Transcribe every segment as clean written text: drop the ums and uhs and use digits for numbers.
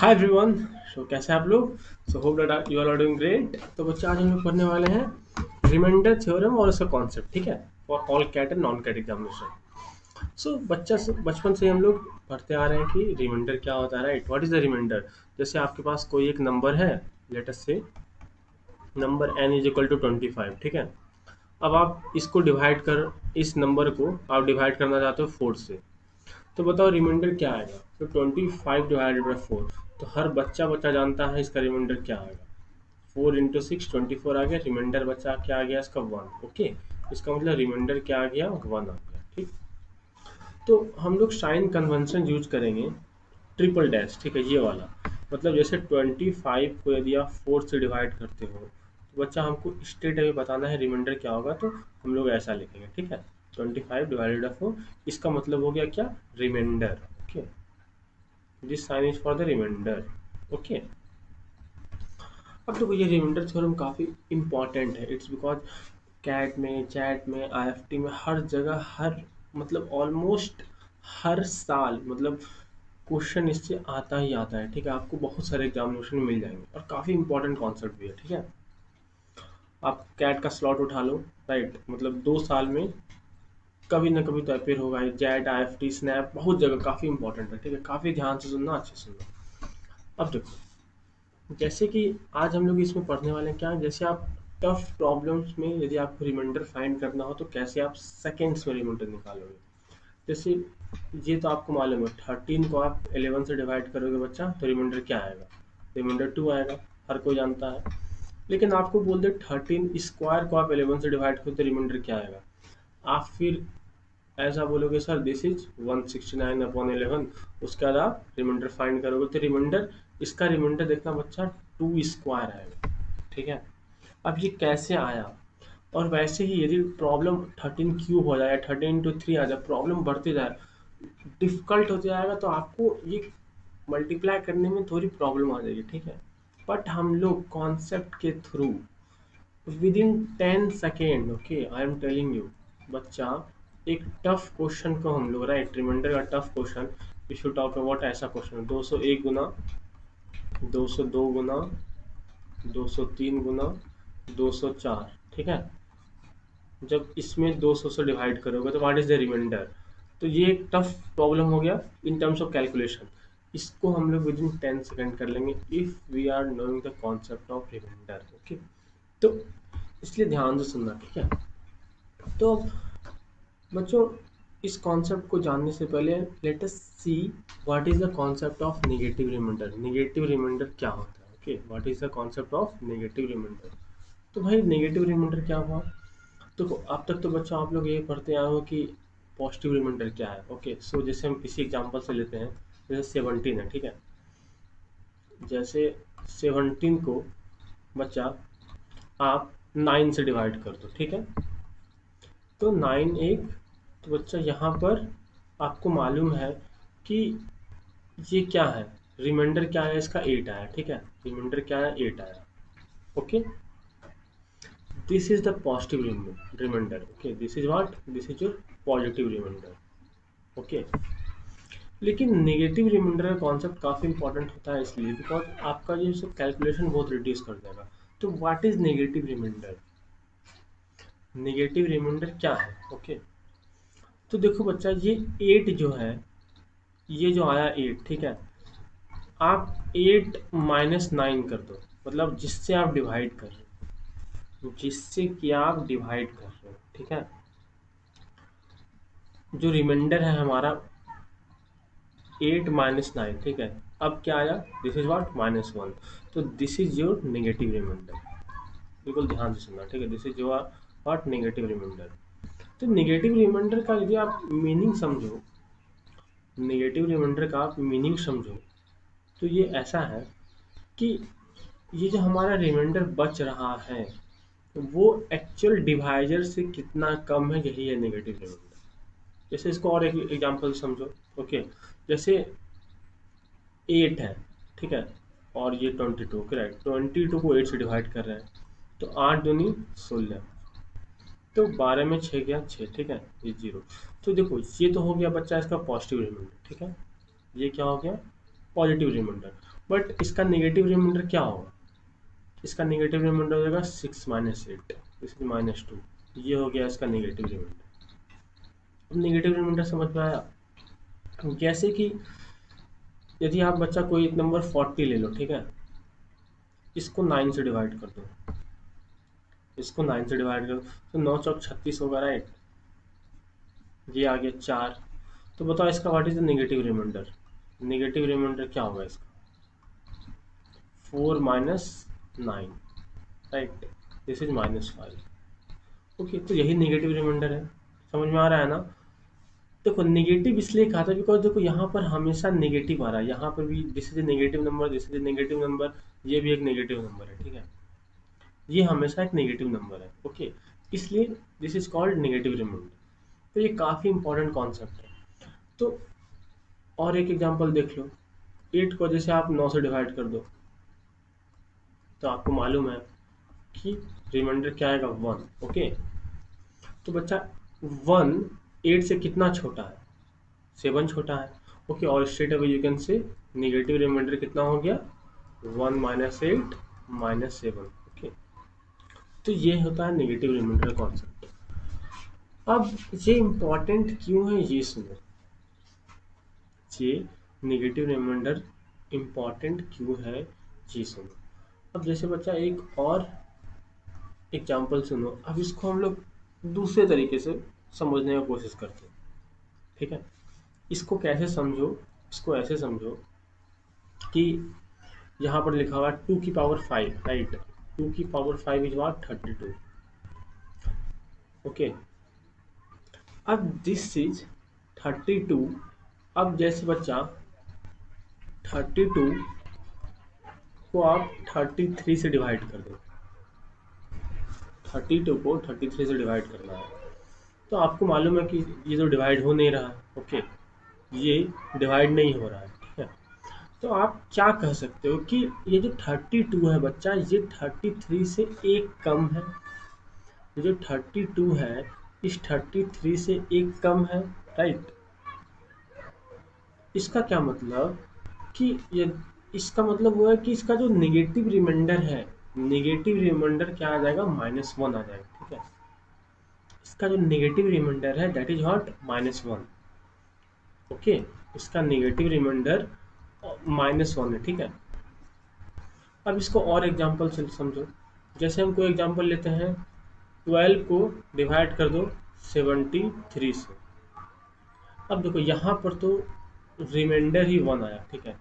Hi everyone. कैसे हैं आप लोग? Hope that you are doing great. तो बच्चे आज हम लोग पढ़ने वाले हैं रिमाइंडर थ्योरम और उसका कॉन्सेप्ट। ठीक है, for all CAT and non CAT examination. बचपन से हम लोग पढ़ते आ रहे हैं कि रिमाइंडर क्या होता है, right? What is the remainder? जैसे आपके पास कोई एक नंबर है, let us say number n is equal to 25। ठीक है, अब आप इसको डिवाइड कर इस नंबर को आप डिवाइड करना चाहते हो 4 से। तो बताओ रिमाइंडर क्या आएगा? तो 25/4। तो हर बच्चा बच्चा जानता है इसका रिमाइंडर क्या आएगा। 4 × 6 24 आ गया। रिमाइंडर बच्चा क्या आ गया इसका 1। ओके, इसका मतलब रिमाइंडर क्या आ गया? 1 आ गया। ठीक, तो हम लोग साइन कन्वेंशन यूज करेंगे, ट्रिपल डैश। ठीक है, ये वाला मतलब जैसे 25 को यदि आप 4 से डिवाइड करते हो तो बच्चा हमको स्ट्रेट अवे बताना है रिमाइंडर क्या होगा, तो हम लोग ऐसा लिखेंगे। ठीक है, 25/4, इसका मतलब हो गया क्या? Remainder. Okay, this sign is for the remainder. Okay, अब देखो ये रिमाइंडर थ्योरम काफ़ी इंपॉर्टेंट है। इट्स बिकॉज कैट में, चैट में, आईएफटी में, हर जगह, हर मतलब ऑलमोस्ट हर साल मतलब क्वेश्चन इससे आता ही आता है। ठीक है, आपको बहुत सारे एग्जामिनेशन में मिल जाएंगे और काफ़ी इंपॉर्टेंट कॉन्सेप्ट भी है। ठीक है, आप कैट का स्लॉट उठा लो, राइट? मतलब 2 साल में कभी ना कभी तो अपेयर होगा। जैट, आईएफटी, स्नैप, बहुत जगह काफ़ी इंपॉर्टेंट है। ठीक है, काफ़ी ध्यान से सुनना, अच्छे से सुनना। अब देखो, जैसे कि आज हम लोग इसमें पढ़ने वाले हैं क्या, जैसे आप टफ प्रॉब्लम्स में यदि आपको रिमाइंडर फाइंड करना हो तो कैसे आप सेकेंड्स में रिमाइंडर निकालोगे। जैसे ये तो आपको मालूम है, 13 को आप 11 से डिवाइड करोगे बच्चा तो रिमाइंडर क्या आएगा? रिमाइंडर 2 आएगा, हर कोई जानता है। लेकिन आपको बोल दे 13 स्क्वायर को आप 11 से डिवाइड करो तो रिमाइंडर क्या आएगा? आप फिर ऐसा बोलोगे सर दिस इज 169/11। उसके बाद आप रिमाइंडर फाइंड करोगे तो रिमाइंडर, इसका रिमाइंडर देखना बच्चा 2 स्क्वायर आएगा। ठीक है, अब ये कैसे आया? और वैसे ही यदि प्रॉब्लम 13 क्यूब हो जाए, 13 × 3 आ जाए, प्रॉब्लम बढ़ते जाए, डिफिकल्ट हो जाएगा तो आपको ये मल्टीप्लाई करने में थोड़ी प्रॉब्लम आ जाएगी। ठीक है, बट हम लोग कॉन्सेप्ट के through with in 10 second, okay I am telling you बच्चा, एक टफ क्वेश्चन को हम लोग, राइट, रिमाइंडर का tough question, if you talk about ऐसा क्वेश्चन 201 गुना, 202 गुना, 203 गुना, 204। ठीक है, जब इसमें 200 से डिवाइड करोगे तो व्हाट इज द रिमाइंडर? तो ये एक टफ प्रॉब्लम हो गया इन टर्म्स ऑफ कैलकुलेशन। इसको हम लोग विद इन 10 सेकेंड कर लेंगे if we are knowing the concept of remainder. Okay, तो इसलिए ध्यान से सुनना। ठीक है, तो बच्चों इस कॉन्सेप्ट को जानने से पहले let us see what is the concept of negative remainder. Negative remainder क्या होता है? Okay, what is the concept of negative remainder? तो भाई नेगेटिव रिमाइंडर क्या हुआ? तो अब तक तो बच्चों आप लोग ये पढ़ते आए हो कि पॉजिटिव रिमाइंडर क्या है। ओके, सो जैसे हम इसी एग्जांपल से लेते हैं, जैसे 17 है। ठीक है, जैसे 17 को बच्चा आप 9 से डिवाइड कर दो। ठीक है, तो 9 एक, तो बच्चा यहाँ पर आपको मालूम है कि ये क्या है, रिमाइंडर क्या है इसका? 8 आया। ठीक है, रिमाइंडर क्या है? 8 आया। Okay, this is the positive remainder. Okay, this is what? This is your positive remainder. Okay, लेकिन नेगेटिव रिमाइंडर का कॉन्सेप्ट काफ़ी इंपॉर्टेंट होता है इसलिए बिकॉज आपका ये सब कैलकुलेशन बहुत रिड्यूस कर देगा। तो what is negative remainder? Negative remainder क्या है? ओके, तो देखो बच्चा, ये 8 जो है, ये जो आया 8, ठीक है, आप 8 - 9 कर दो, मतलब जिससे आप डिवाइड कर रहे हो, जिससे कि आप डिवाइड कर रहे हो। ठीक है, जो रिमाइंडर है हमारा 8 - 9। ठीक है, अब क्या आया? This is what? -1। तो this is your negative remainder. बिल्कुल ध्यान से सुनना। ठीक है, this is your what? Negative remainder. तो नेगेटिव रिमाइंडर का यदि आप मीनिंग समझो, नेगेटिव रिमाइंडर का आप मीनिंग समझो, तो ये ऐसा है कि ये जो हमारा रिमाइंडर बच रहा है वो एक्चुअल डिवाइजर से कितना कम है, यही है नेगेटिव रिमाइंडर। जैसे इसको और एक एग्जांपल समझो। ओके, जैसे 8 है। ठीक है, और ये 22, करेक्ट, 22 को 8 से डिवाइड कर रहे हैं तो 8 दूनी 16, तो 12 में 6 गया 6। ठीक है, ये 0। तो देखो ये तो हो गया बच्चा इसका पॉजिटिव रिमाइंडर। ठीक है, ये क्या हो गया? Positive remainder. बट इसका नेगेटिव रिमाइंडर क्या होगा? इसका नेगेटिव रिमाइंडर हो जाएगा 6 माइनस 8, दिस इज माइनस 2। ये हो गया इसका नेगेटिव रिमाइंडर। अब नेगेटिव रिमाइंडर समझ में आया? जैसे कि यदि आप बच्चा कोई एक नंबर 40 ले लो, ठीक है, इसको 9 से डिवाइड कर दो, इसको 9 से डिवाइड करो, तो 9 चौक 36 होगा, राइट? ये आ गया 4। तो बताओ इसका what is the negative remainder? Negative remainder क्या होगा इसका? 4 minus 9, right, this is minus 5। Okay, तो यही नेगेटिव रिमाइंडर है। समझ में आ रहा है ना? देखो नेगेटिव इसलिए कहा था बिकॉज देखो यहाँ पर हमेशा नेगेटिव आ रहा है, यहाँ पर भी this is a negative number, this is a negative number, ये भी एक नेगेटिव नंबर है, ठीक है, ये हमेशा एक नेगेटिव नंबर है। ओके, इसलिए this is called negative remainder. तो ये काफ़ी इंपॉर्टेंट कॉन्सेप्ट है। तो और एक एग्जांपल देख लो, 8 को जैसे आप 9 से डिवाइड कर दो, तो आपको मालूम है कि रिमाइंडर क्या आएगा? 1। ओके, तो बच्चा 1 8 से कितना छोटा है? 7 छोटा है। ओके, और straight away you can say negative remainder कितना हो गया? 1 माइनस 8 माइनस 7। ओके, तो ये होता है नेगेटिव रिमाइंडर कॉन्सेप्ट। अब ये इम्पॉर्टेंट क्यों है ये सुनो, ये नेगेटिव रिमाइंडर इम्पॉर्टेंट क्यों है ये सुनो। अब जैसे बच्चा एक और एग्जाम्पल सुनो, अब इसको हम लोग दूसरे तरीके से समझने की कोशिश करते हैं, ठीक है। इसको कैसे समझो? इसको ऐसे समझो कि यहाँ पर लिखा हुआ 2 की पावर 5, राइट? 2 की पावर 5 इज व्हाट? 32। ओके, अब दिस इज 32। अब जैसे बच्चा 32 को आप 33 से डिवाइड कर दो, 32 को 33 से डिवाइड करना है, तो आपको मालूम है कि ये तो डिवाइड हो नहीं रहा है। ओके, ये डिवाइड नहीं हो रहा है, ठीक है। तो आप क्या कह सकते हो कि ये जो 32 है बच्चा, ये 33 से एक कम है। ये जो 32 है इस 33 से एक कम है, राइट? इसका क्या मतलब कि ये, इसका मतलब वो है कि इसका जो नेगेटिव रिमाइंडर है, नेगेटिव रिमाइंडर क्या आ जाएगा? -1 आ जाएगा, ठीक है। इसका जो नेगेटिव रिमाइंडर है दैट इज व्हाट? -1। ओके, इसका नेगेटिव रिमाइंडर -1 है, ठीक है। अब इसको और एग्जांपल से समझो। जैसे हम कोई एग्जांपल लेते हैं, 12 को डिवाइड कर दो 73 से। अब देखो यहाँ पर तो रिमाइंडर ही 1 आया, ठीक है,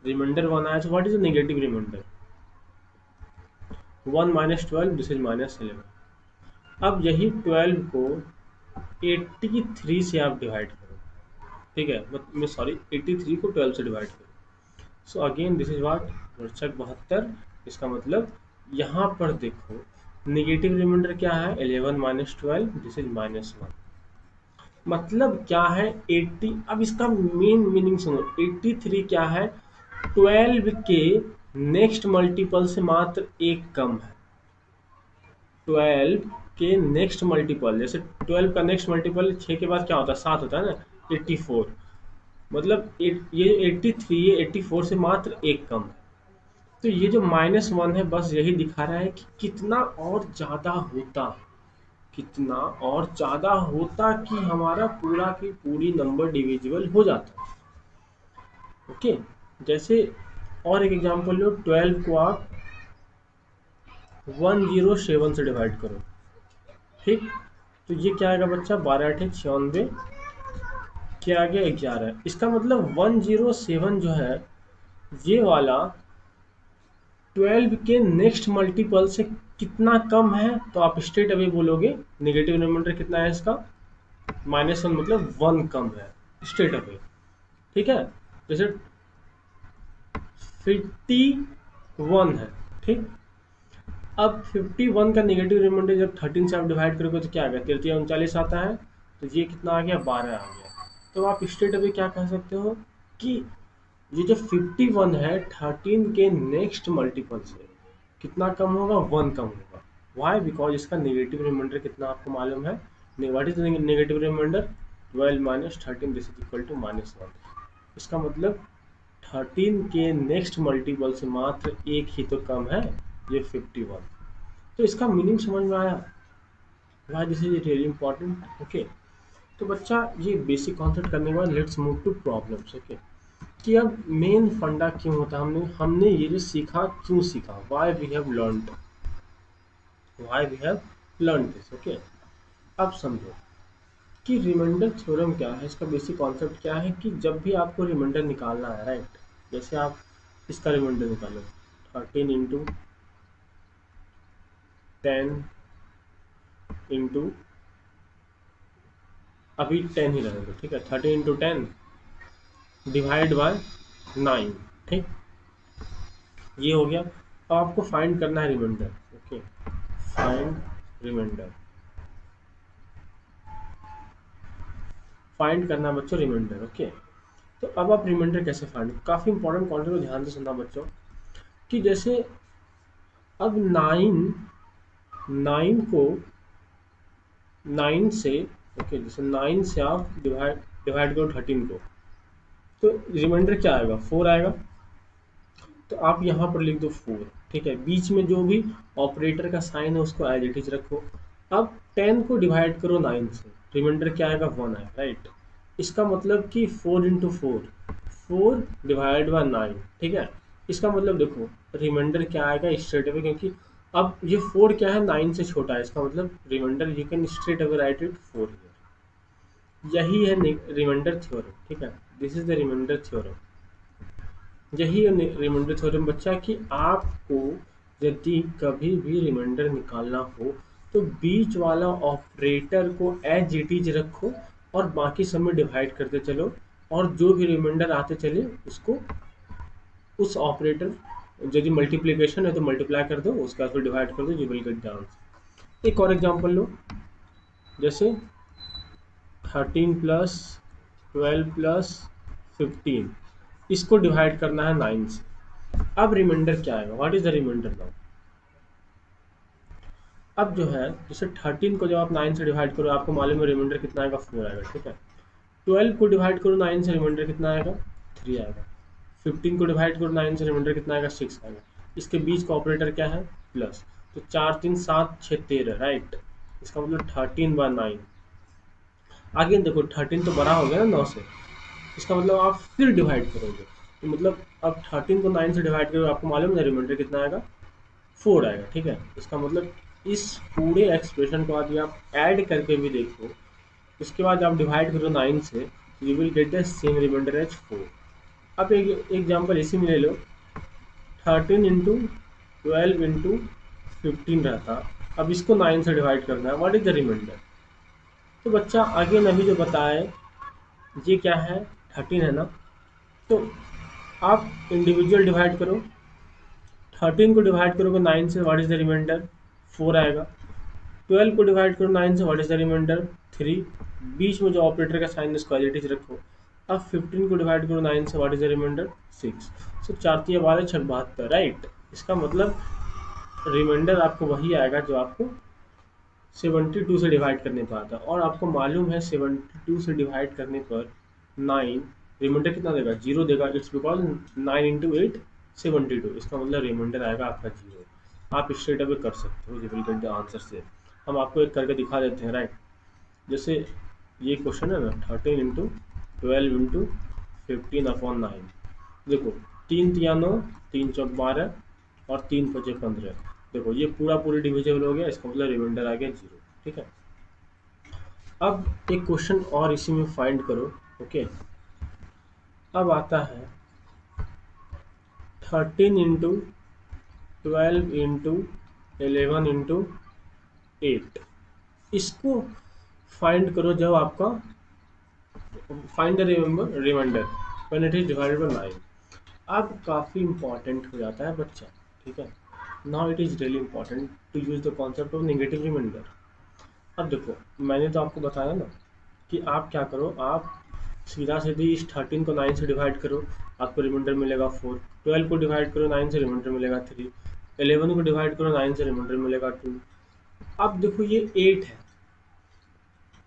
रिमाइंडर 1 आया, तो what is the negative remainder? 1 minus 12, this is -11। अब यही 12 को 83 से आप डिवाइड करो, ठीक है, मैं सॉरी 83 को 12 से डिवाइड करो, so again this is what? 72। इसका मतलब यहाँ पर देखो नेगेटिव रिमाइंडर क्या है? 11 माइनस 12, दिस इज -1। मतलब क्या है? 80। अब इसका मेन मीनिंग सुनो, 83 क्या है? 12 के नेक्स्ट मल्टीपल से मात्र एक कम है। 12 के नेक्स्ट मल्टीपल, जैसे 12 का नेक्स्ट मल्टीपल 6 के बाद क्या होता है? 7 होता है ना, 84। मतलब ये 83 ये 84 से मात्र एक कम है। तो ये जो -1 है बस यही दिखा रहा है कि कितना और ज़्यादा होता, कितना और ज़्यादा होता कि हमारा पूरा की पूरी नंबर डिविजिबल हो जाता। ओके, जैसे और एक एग्जांपल लो, 12 को आप 107 से डिवाइड करो, ठीक, तो ये क्या आएगा बच्चा? 12 8 96, क्या आ गया? 11। इसका मतलब 107 जो है ये वाला 12 के नेक्स्ट मल्टीपल से कितना कम है? तो आप स्ट्रेट अवे बोलोगे नेगेटिव रिमाइंडर कितना है इसका? -1, मतलब 1 कम है, स्ट्रेट अवे, ठीक है। जैसे 51 है, ठीक। अब 51 का नेगेटिव रिमाइंडर जब 13 से आप डिवाइड करोगे तो क्या आ गया? 33 39 आता है, तो ये कितना आ गया? 12 आ गया। तो आप स्ट्रेट अवे क्या कह सकते हो कि ये जो 51 है 13 के नेक्स्ट मल्टीपल से कितना कम होगा? 1 कम होगा। वाई? बिकॉज इसका नेगेटिव रिमाइंडर कितना आपको मालूम है? What is negative remainder? 12 minus 13, this is equal to -1। इसका मतलब 13 के नेक्स्ट मल्टीपल से मात्र एक ही तो कम है, ये 51। तो इसका मीनिंग समझ में आया, why this is really important. Okay, तो बच्चा ये बेसिक कॉन्सेप्ट करने के बाद let's move to problems. Okay, कि अब मेन फंडा क्यों होता है, हमने हमने ये जो सीखा क्यों सीखा, why we have learn this. Okay, अब समझो कि रिमाइंडर थ्योरम क्या है, इसका बेसिक कॉन्सेप्ट क्या है कि जब भी आपको रिमाइंडर निकालना है, राइट, जैसे आप इसका रिमाइंडर निकालो 13 इंटू 10 इंटू, अभी 10 ही रहेगा, ठीक है, 13 इंटू 10 डिवाइड बाय 9, ठीक, ये हो गया। अब आपको फाइंड करना है remainder. Okay, find remainder, find करना है बच्चों रिमाइंडर। ओके, तो अब आप रिमाइंडर कैसे फाइंड, काफ़ी इंपॉर्टेंट कॉन्सेप्ट को ध्यान से सुनना बच्चों, कि जैसे अब 9 को 9 से, ओके, जैसे 9 से आप डिवाइड करो 13 को, तो रिमाइंडर क्या आएगा, 4 आएगा। तो आप यहाँ पर लिख दो 4, ठीक है, बीच में जो भी ऑपरेटर का साइन है उसको एज इट इज रखो। अब 10 को डिवाइड करो 9 से, रिमाइंडर क्या आएगा, 1 आएगा, राइट। इसका मतलब कि 4 इंटू 4 डिवाइड बाय 9, ठीक है। इसका मतलब देखो रिमाइंडर क्या आएगा स्ट्रेट अवे, क्योंकि अब ये 4 क्या है, 9 से छोटा है, इसका मतलब remainder you can straight away write it 4 here. यही है रिमाइंडर थ्योरम, ठीक है, this is the remainder theorem. यही रिमाइंडर थ्योरम बच्चा, कि आपको यदि कभी भी रिमाइंडर निकालना हो तो बीच वाला ऑपरेटर को एज इट इज रखो और बाकी सब में डिवाइड करते चलो, और जो भी रिमाइंडर आते चले उसको उस ऑपरेटर, यदि मल्टीप्लिकेशन है तो मल्टीप्लाई कर दो, उसके बाद फिर डिवाइड कर दो, you will get the answer. एक और एग्जांपल लो, जैसे 13 प्लस 12 प्लस 15, इसको डिवाइड करना है 9 से। अब रिमाइंडर क्या आएगा, what is the remainder now. अब जो है जैसे 13 को जब आप 9 से डिवाइड करो, आपको मालूम है रिमाइंडर कितना आएगा, 4 आएगा, ठीक है। 12 को डिवाइड करो 9 से, रिमाइंडर कितना आएगा, 3 आएगा। 15 को डिवाइड करो 9 से, रिमाइंडर कितना आएगा, 6 आएगा। इसके बीच का ऑपरेटर क्या है, प्लस, तो 4 3 7 6 13, राइट। इसका मतलब 13/9। आगे देखो 13 तो बड़ा हो गया ना 9 से, इसका मतलब आप फिर डिवाइड करोगे, तो मतलब अब 13 को 9 से डिवाइड करोगे, आपको मालूम है रिमाइंडर कितना आएगा, 4 आएगा, ठीक है। इसका मतलब इस पूरे एक्सप्रेशन को यदि आप ऐड करके भी देखो, उसके बाद आप डिवाइड करो 9 से, you will get the same remainder as 4। अब एक एग्जाम्पल इसी में ले लो, 13 इंटू 12 इंटू 15 रहता, अब इसको 9 से डिवाइड करना है, व्हाट इज द रिमाइंडर। तो बच्चा आगे मैं भी जो बताए, ये क्या है, 13 है ना, तो आप इंडिविजुअल डिवाइड करो, 13 को डिवाइड करोगे 9 से, व्हाट इज द रिमाइंडर, 4 आएगा। 12 को डिवाइड करो 9 से, व्हाट इज द रिमाइंडर, 3। बीच में जो ऑपरेटर का साइन इसको एज इट इज रखो। अब 15 को डिवाइड करो 9 से, what is the remainder, 6। So 4 3 12 6 72, right. इसका मतलब रिमाइंडर आपको वही आएगा जो आपको 72 से डिवाइड करने पर आता है, और आपको मालूम है 72 से डिवाइड करने पर 9 रिमाइंडर कितना देगा, 0 देगा। इट्स बिकॉज 9 इंटू 8 72, इसका मतलब रिमाइंडर आएगा आपका 0। आप स्ट्रेट अवे कर सकते हो, you will get the answer से। हम आपको एक करके दिखा देते हैं, राइट। जैसे ये क्वेश्चन है ना, 13 इंटू 12 इंटू 15/9, देखो 3 तिया 9, 3 चौक 12 और 3 पचे 15, देखो ये पूरा पूरी डिविजिबल हो गया, इसका मतलब रिमाइंडर आ गया 0, ठीक है। अब एक क्वेश्चन और इसी में फाइंड करो। ओके, अब आता है 13 इंटू 12 इंटू 11 इंटू 8, इसको फाइंड करो जब आपका find the remainder when it is divided by 9। अब काफ़ी इंपॉर्टेंट हो जाता है बच्चा, ठीक है। Now it is really important to use the concept of negative remainder. अब देखो मैंने तो आपको बताया ना कि आप क्या करो, आप सीधा सीधी इस 13 को 9 से डिवाइड करो, आपको रिमाइंडर मिलेगा 4। 12 को डिवाइड करो 9 से, रिमाइंडर मिलेगा 3। 11 को डिवाइड करो 9 से, रिमाइंडर मिलेगा 2। अब देखो ये 8 है,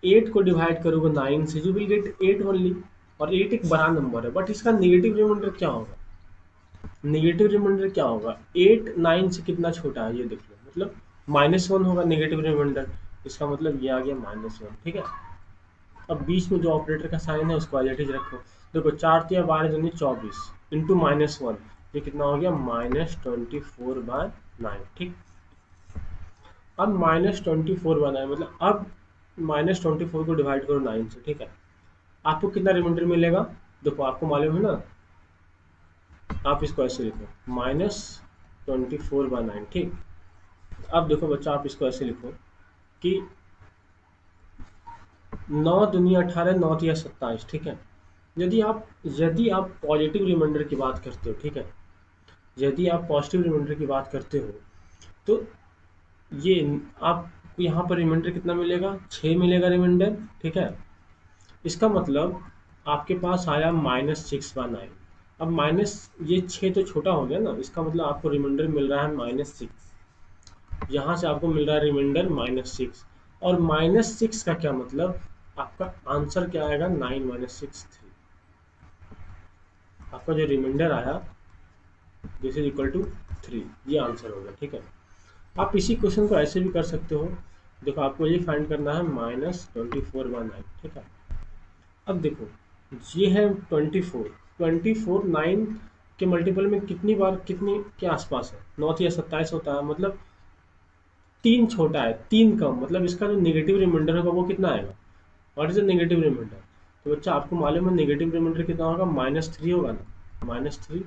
8 को डिवाइड करोगे 9 से, यू विल गेट 8 ओनली। और 8 एक बड़ा नंबर है, बट इसका नेगेटिव रिमाइंडर क्या होगा? नेगेटिव रिमाइंडर क्या होगा? 8 9 से कितना छोटा है ये देख लो, मतलब -1 होगा नेगेटिव रिमाइंडर, इसका मतलब ये आ गया -1, ठीक है। अब बीच में जो ऑपरेटर का साइन है उसको एज इट इज रखो। देखो 4×3=12 इंटू -1, ये कितना हो गया? -24/9, ठीक। अब -24/9 मतलब अब -24 को डिवाइड करो 9 से, ठीक है। आपको कितना रिमाइंडर मिलेगा? देखो आपको मालूम है ना, आप इसको ऐसे लिखो -24/9, ठीक। अब देखो बच्चा, आप इसको ऐसे लिखो कि 9 दूनी 18, 9 तिया 27, ठीक है। यदि आप पॉजिटिव रिमाइंडर की बात करते हो, ठीक है, यदि आप पॉजिटिव रिमाइंडर की बात करते हो तो ये आपको यहाँ पर रिमाइंडर कितना मिलेगा? 6 मिलेगा रिमाइंडर, ठीक है। इसका मतलब आपके पास आया -6/9। अब माइनस ये 6 तो छोटा हो गया ना, इसका मतलब आपको रिमाइंडर मिल रहा है -6। यहाँ से आपको मिल रहा है रिमाइंडर -6, और -6 का क्या मतलब? आपका आंसर क्या आएगा? 9 - 6 3। आपका जो रिमाइंडर आया दिस इज इक्वल टू 3, ये आंसर होगा, ठीक है। आप इसी क्वेश्चन को ऐसे भी कर सकते हो। देखो आपको ये फाइंड करना है -24/9, ठीक है। अब देखो ये है 24 9 के मल्टीपल में कितनी बार, कितनी के आसपास है? 9 या 27 होता है, मतलब 3 छोटा है, 3 कम, मतलब इसका जो नेगेटिव रिमाइंडर होगा वो कितना आएगा? What is the negative remainder? तो बच्चा आपको मालूम है नेगेटिव रिमाइंडर कितना होगा? -3 होगा ना, -3।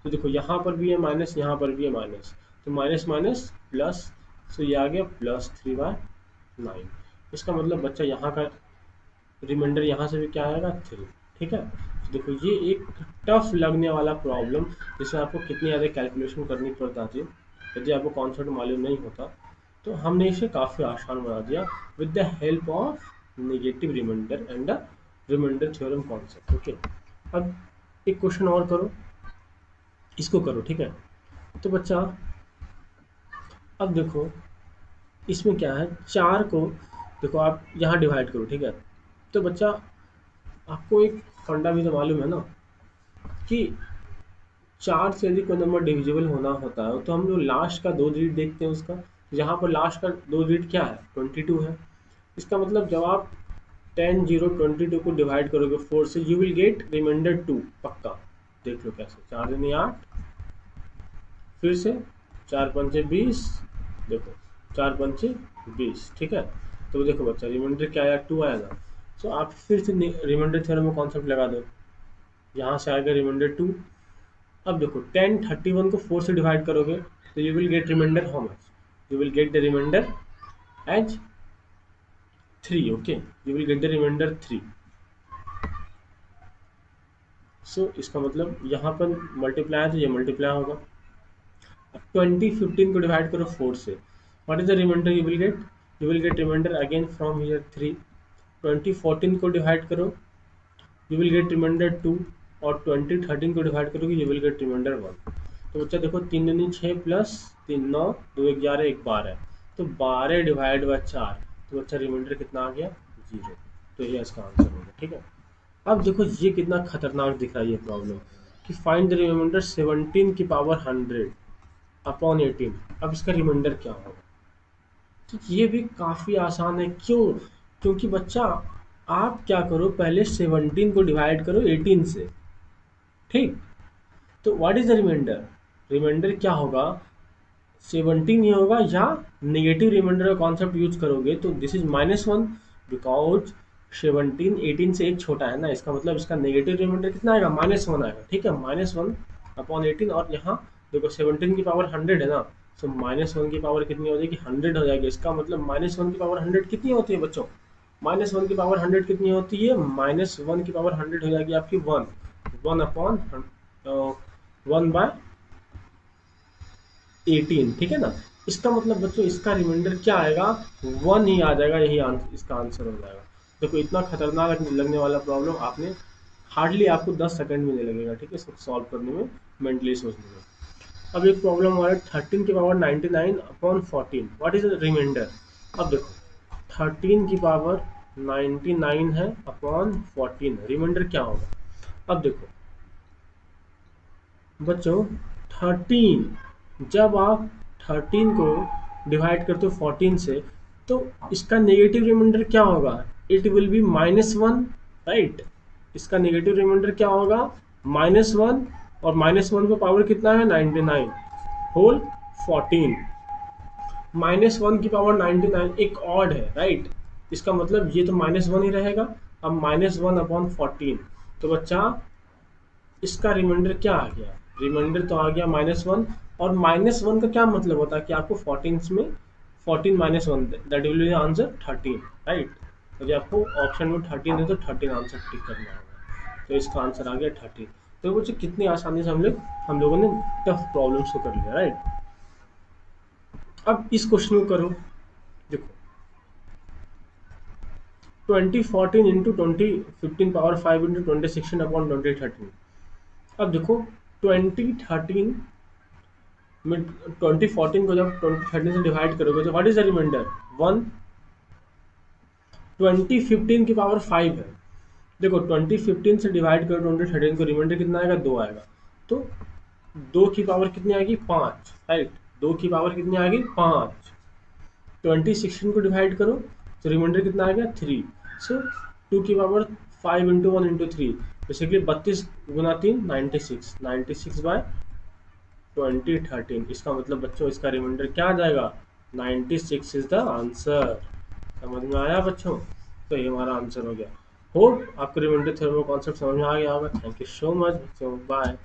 तो देखो यहाँ पर भी है माइनस, यहाँ पर भी है माइनस, तो माइनस माइनस प्लस, तो ये आ गया +3/9। इसका मतलब बच्चा यहाँ का रिमाइंडर यहाँ से भी क्या आएगा? 3, ठीक है। तो देखो ये एक टफ लगने वाला प्रॉब्लम, जिसमें आपको कितनी ज़्यादा कैलकुलेशन करनी पड़ जाती है, यदि आपको कॉन्सेप्ट मालूम नहीं होता। तो हमने इसे काफ़ी आसान बना दिया with the help of negative remainder and the remainder theorem concept, okay. अब एक क्वेश्चन और करो, इसको करो, ठीक है। तो बच्चा अब देखो इसमें क्या है, 4 को देखो आप यहाँ डिवाइड करो, ठीक है। तो बच्चा आपको एक फंडा भी तो मालूम है ना कि 4 से यदि कोई नंबर डिविजिबल होना होता है तो हम जो लास्ट का 2 डिजिट देखते हैं उसका, यहाँ पर लास्ट का 2 डिजिट क्या है? 22 है। इसका मतलब जब आप 10 0 22 को डिवाइड करोगे 4 से, यू विल गेट रिमाइंडर 2 पक्का। देख लो कैसे, 4 दूनी 8, फिर से 4 पंचे 20, देखो 4 पंचे 20, ठीक है। तो देखो बच्चा रिमाइंडर क्या आया? 2 आया ना। सो आप फिर से रिमाइंडर थ्योरम में कॉन्सेप्ट लगा दो, यहाँ से आएगा रिमाइंडर 2। अब देखो 10 31 को 4 से डिवाइड करोगे तो you will get remainder how much? You will get the remainder as 3, ओके। You will get the remainder 3। So इसका मतलब यहाँ पर मल्टीप्लाई है तो ये मल्टीप्लाई होगा। 20 15 को डिवाइड करो 4 से, what is the remainder you will get? You will get remainder again from here 3। 20 14 को डिवाइड करो, यू विल गेट रिमाइंडर 2, और 20 13 को डिवाइड करोगे यू विल गेट रिमाइंडर 1। तो बच्चा देखो 3 दूनी 6 प्लस 3 9, 2 11 1 12, तो 12 डिवाइड बाय 4, तो बच्चा रिमाइंडर कितना आ गया? 0। तो ये इसका आंसर होगा, ठीक है। अब देखो ये कितना खतरनाक दिख रहा है ये प्रॉब्लम, कि फाइंड द रिमाइंडर 17 की पावर 100 अपॉन 18। अब इसका रिमाइंडर क्या होगा? तो ये भी काफ़ी आसान है, क्यों? क्योंकि बच्चा आप क्या करो, पहले 17 को डिवाइड करो 18 से, ठीक। तो what is the remainder? Remainder क्या होगा? 17 ही होगा, या नेगेटिव रिमाइंडर का कॉन्सेप्ट यूज करोगे तो दिस इज -1, बिकॉज 17 18 से एक छोटा है ना, इसका मतलब इसका नेगेटिव रिमाइंडर कितना आएगा? -1 आएगा, ठीक है। -1 अपॉन 18, और यहाँ देखो 17 की पावर 100 है ना, तो -1 की पावर कितनी हो जाएगी? 100 हो जाएगी। इसका मतलब -1 की पावर 100 कितनी होती है बच्चों? -1 की पावर 100 कितनी होती है? -1 की पावर 100 हो जाएगी आपकी 1, 1 अपॉन 1/18, ठीक है ना। इसका मतलब बच्चों इसका रिमाइंडर क्या आएगा? 1 ही आ जाएगा, यही इसका आंसर हो जाएगा। देखो इतना खतरनाक लगने वाला प्रॉब्लम आपने हार्डली आपको 10 सेकंड में नहीं लगेगा, ठीक है, सॉल्व करने में, मेंटली सोचने में। अब एक प्रॉब्लम हमारा 13 की power 99 upon 14, what is the remainder? अब देखो 13 की पावर 99 है अपॉन 14, रिमाइंडर क्या होगा? अब देखो बच्चों 13, जब आप 13 को डिवाइड करते हो 14 से, तो इसका नेगेटिव रिमाइंडर क्या होगा? It will be -1, right. इसका नेगेटिव रिमाइंडर क्या होगा? -1, और -1 का पावर कितना है? 99 होल 14। -1 की पावर 99 एक ऑड है, राइट। इसका मतलब ये तो -1 ही रहेगा। अब -1 अपॉन 14, तो बच्चा इसका रिमाइंडर क्या आ गया? रिमाइंडर तो आ गया -1, और -1 का क्या मतलब होता है कि आपको 14 में 14 -1, that will be answer 13, right. तो जब आपको ऑप्शन में 13 है तो 13 आंसर टिक करना होगा, तो इसका आंसर आ गया 13। तो बच्चे कितनी आसानी से हम लोगों ने टफ प्रॉब्लम्स को कर लिया, राइट। अब इस क्वेश्चन को करो, देखो 2014 इंटू 2015 पावर 5 इंटू 2016 अपॉन 2013। अब देखो 2013 में 2014 को जब 2013 से डिवाइड करोगे तो व्हाट इज द रिमाइंडर? 1। 2015 की पावर 5 है। देखो 2015 से डिवाइड करो 2013 को, रिमाइंडर कितना आएगा? 2 आएगा। तो 2 की पावर कितनी आएगी? 5, राइट। 2 की पावर कितनी आएगी? 5। 2016 को डिवाइड करो तो रिमाइंडर कितना आ गया? 3। सो 2 की पावर 5 इंटू 1 इंटू 3, बेसिकली 32 गुना 3 96, 96 बाय 2013। इसका मतलब बच्चों इसका रिमाइंडर क्या आ जाएगा? 96 इज द आंसर। समझ में आया बच्चों? तो ये हमारा आंसर हो गया। होप आपको रिमाइंडर थ्योरम कॉन्सेप्ट समझ में आ गया होगा। थैंक यू सो मच बच्चों, बाय।